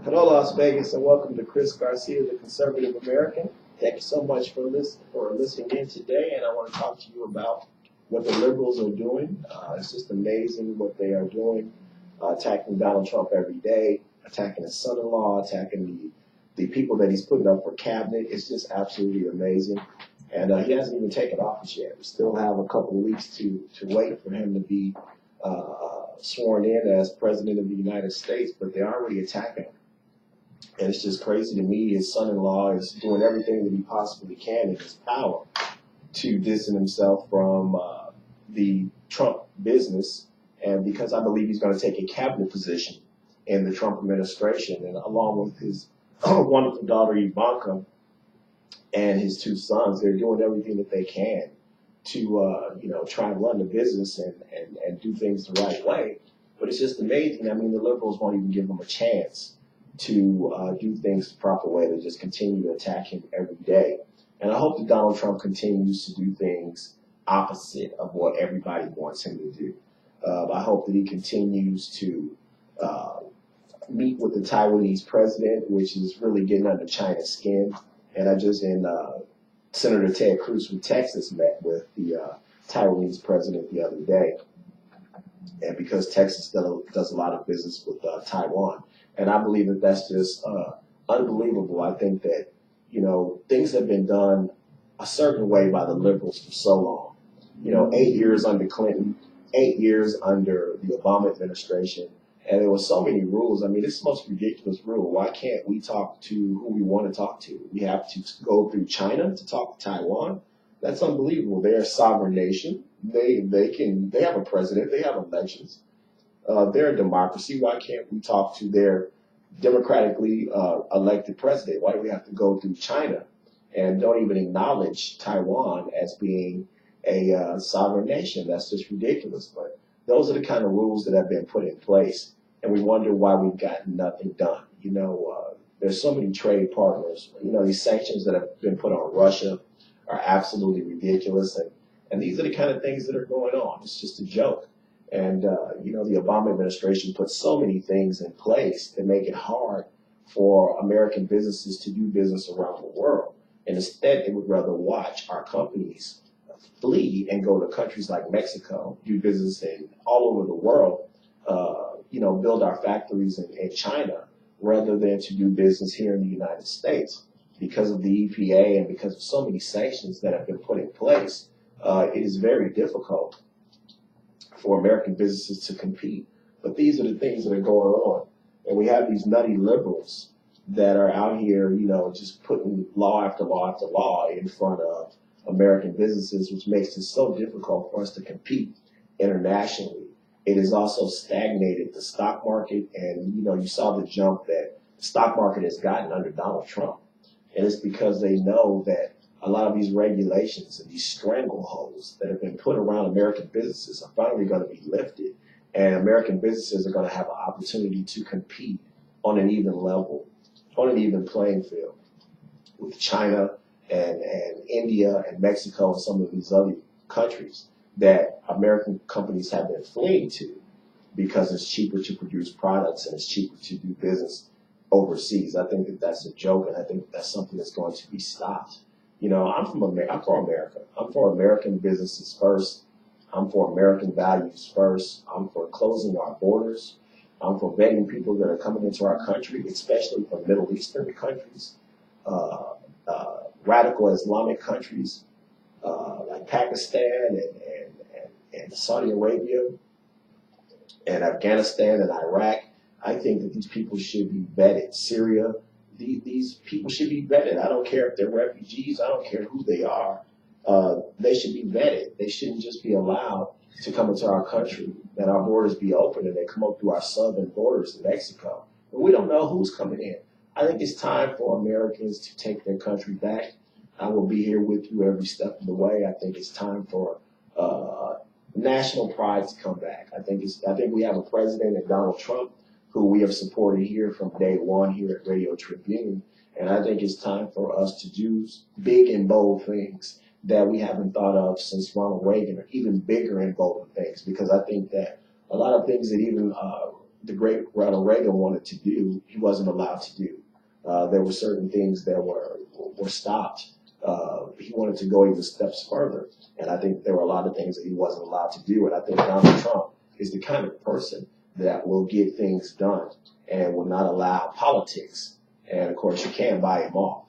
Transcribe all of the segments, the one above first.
Hello, Las Vegas, and welcome to Chris Garcia, the Conservative American. Thank you so much for listening in today, and I want to talk to you about what the liberals are doing. It's just amazing what they are doing, attacking Donald Trump every day, attacking his son-in-law, attacking the people that he's putting up for cabinet. It's just absolutely amazing, and he hasn't even taken office yet. We still have a couple of weeks to wait for him to be sworn in as President of the United States, but they're already attacking him. And it's just crazy to me. His son-in-law is doing everything that he possibly can in his power to distance himself from the Trump business. And because I believe he's going to take a cabinet position in the Trump administration, and along with his wonderful daughter Ivanka and his two sons, they're doing everything that they can to try and run the business and do things the right way. But it's just amazing. I mean, the liberals won't even give them a chance to do things the proper way. They just continue to attack him every day. And I hope that Donald Trump continues to do things opposite of what everybody wants him to do. I hope that he continues to meet with the Taiwanese president, which is really getting under China's skin. And Senator Ted Cruz from Texas met with the Taiwanese president the other day. And because Texas does a lot of business with Taiwan. And I believe that that's just unbelievable. I think that, things have been done a certain way by the liberals for so long. 8 years under Clinton, 8 years under the Obama administration, and there were so many rules. I mean, it's the most ridiculous rule. Why can't we talk to who we want to talk to? We have to go through China to talk to Taiwan? That's unbelievable. They're a sovereign nation. They have a president. They have elections. They're a democracy. Why can't we talk to their democratically elected president? Why do we have to go through China and don't even acknowledge Taiwan as being a sovereign nation? That's just ridiculous. But those are the kind of rules that have been put in place, and we wonder why we've gotten nothing done. There's so many trade partners. These sanctions that have been put on Russia are absolutely ridiculous, and these are the kind of things that are going on. It's just a joke. And, the Obama administration put so many things in place that make it hard for American businesses to do business around the world. And instead, they would rather watch our companies flee and go to countries like Mexico, do business in all over the world, build our factories in China, rather than to do business here in the United States. Because of the EPA and because of so many sanctions that have been put in place, it is very difficult for American businesses to compete. But these are the things that are going on. And we have these nutty liberals that are out here, just putting law after law after law in front of American businesses, which makes it so difficult for us to compete internationally. It has also stagnated the stock market. And, you saw the jump that the stock market has gotten under Donald Trump. And it's because they know that a lot of these regulations and these strangleholds that have been put around American businesses are finally going to be lifted, and American businesses are going to have an opportunity to compete on an even level, on an even playing field with China and India and Mexico and some of these other countries that American companies have been fleeing to because it's cheaper to produce products and it's cheaper to do business overseas. I think that that's a joke, and I think that's something that's going to be stopped. I'm for America. I'm for American businesses first. I'm for American values first. I'm for closing our borders. I'm for vetting people that are coming into our country, especially from Middle Eastern countries, radical Islamic countries like Pakistan and Saudi Arabia and Afghanistan and Iraq. I think that these people should be vetted. Syria. These people should be vetted. I don't care if they're refugees. I don't care who they are. They should be vetted. They shouldn't just be allowed to come into our country, that our borders be open and they come up through our southern borders in Mexico. But we don't know who's coming in. I think it's time for Americans to take their country back. I will be here with you every step of the way. I think it's time for national pride to come back. I think we have a president in Donald Trump who we have supported here from day one here at Radio Tribune. And I think it's time for us to do big and bold things that we haven't thought of since Ronald Reagan, or even bigger and bolder things, because I think that a lot of things that even the great Ronald Reagan wanted to do, he wasn't allowed to do. There were certain things that were stopped. He wanted to go even steps further, and I think there were a lot of things that he wasn't allowed to do. And I think Donald Trump is the kind of person that will get things done and will not allow politics. And of course, you can't buy him off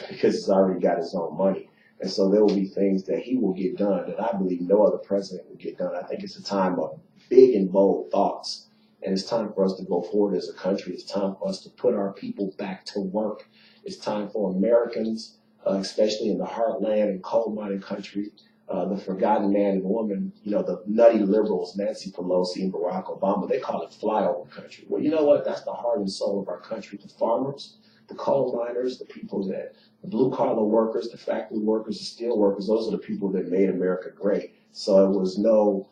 because he's already got his own money. And so there will be things that he will get done that I believe no other president will get done. I think it's a time of big and bold thoughts. And it's time for us to go forward as a country. It's time for us to put our people back to work. It's time for Americans, especially in the heartland and coal-mining country, the forgotten man and woman, the nutty liberals, Nancy Pelosi and Barack Obama, they call it flyover country. Well, you know what? That's the heart and soul of our country. The farmers, the coal miners, the people the blue-collar workers, the factory workers, the steel workers, those are the people that made America great. So it was no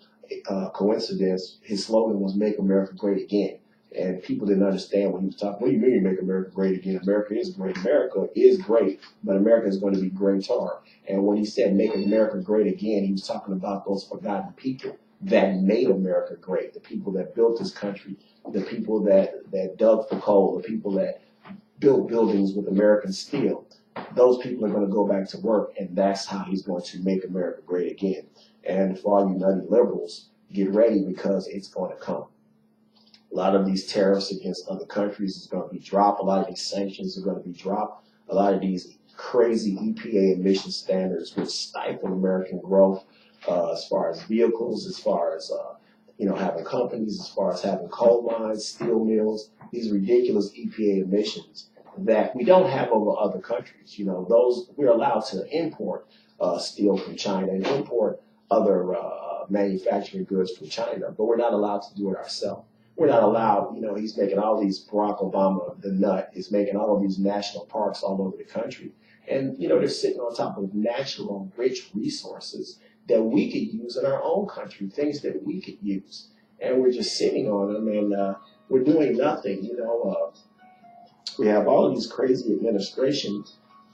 coincidence. His slogan was "Make America Great Again." And people didn't understand when he was talking, what do you mean make America great again? America is great. America is great, but America is going to be greater. And when he said make America great again, he was talking about those forgotten people that made America great, the people that built this country, the people that dug for coal, the people that built buildings with American steel. Those people are going to go back to work, and that's how he's going to make America great again. And for all you nutty liberals, get ready because it's going to come. A lot of these tariffs against other countries is going to be dropped. A lot of these sanctions are going to be dropped. A lot of these crazy EPA emission standards which stifle American growth as far as vehicles, as far as having companies, as far as having coal mines, steel mills, these ridiculous EPA emissions that we don't have over other countries. Those we're allowed to import steel from China and import other manufacturing goods from China, but we're not allowed to do it ourselves. We're not allowed, he's making all these, Barack Obama, the nut, is making all of these national parks all over the country. And, they're sitting on top of natural, rich resources that we could use in our own country, things that we could use. And we're just sitting on them, and we're doing nothing. We have all of these crazy administration,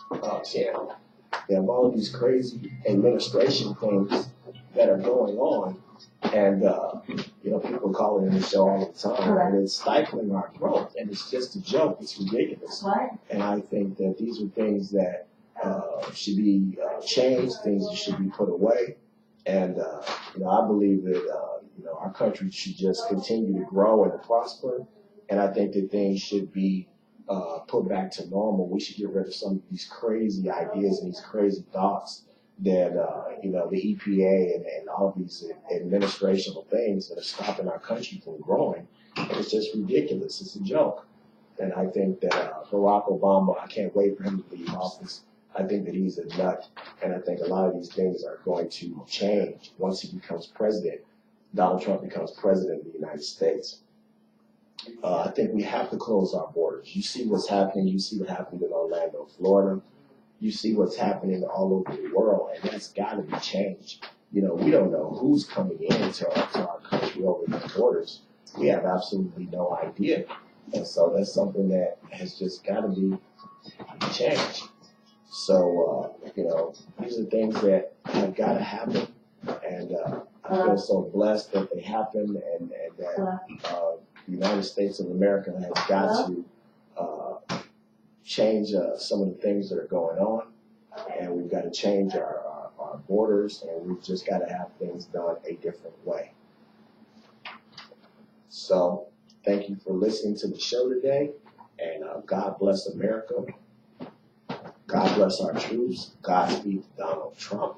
we have all of these crazy administration things that are going on. And, people call it in the show all the time, and it's stifling our growth, and it's just a joke. It's ridiculous. And I think that these are things that should be changed, things that should be put away. And, I believe that, our country should just continue to grow and to prosper. And I think that things should be put back to normal. We should get rid of some of these crazy ideas and these crazy thoughts that, the EPA and all of these administrational things that are stopping our country from growing. And it's just ridiculous. It's a joke. And I think that Barack Obama, I can't wait for him to leave office. I think that he's a nut. And I think a lot of these things are going to change once he becomes president. Donald Trump becomes president of the United States. I think we have to close our borders. You see what's happening. You see what happened in Orlando, Florida. You see what's happening all over the world, and that's got to be changed. We don't know who's coming into our country over the borders. We have absolutely no idea. And so that's something that has just got to be changed. So, these are things that have got to happen. And I feel so blessed that they happen and that the United States of America has got to change some of the things that are going on, and we've got to change our borders, and we've just got to have things done a different way. So thank you for listening to the show today, and God bless America. God bless our troops. Godspeed to Donald Trump.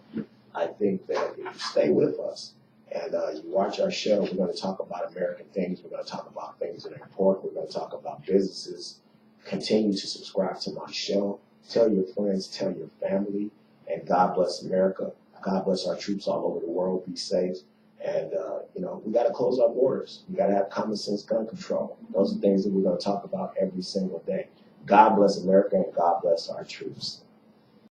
I think that if you stay with us and you watch our show, we're going to talk about American things. We're going to talk about things that are important. We're going to talk about businesses. Continue to subscribe to my show. Tell your friends, tell your family, and God bless America. God bless our troops all over the world. Be safe. And, we got to close our borders. We got to have common sense gun control. Those are things that we're going to talk about every single day. God bless America, and God bless our troops.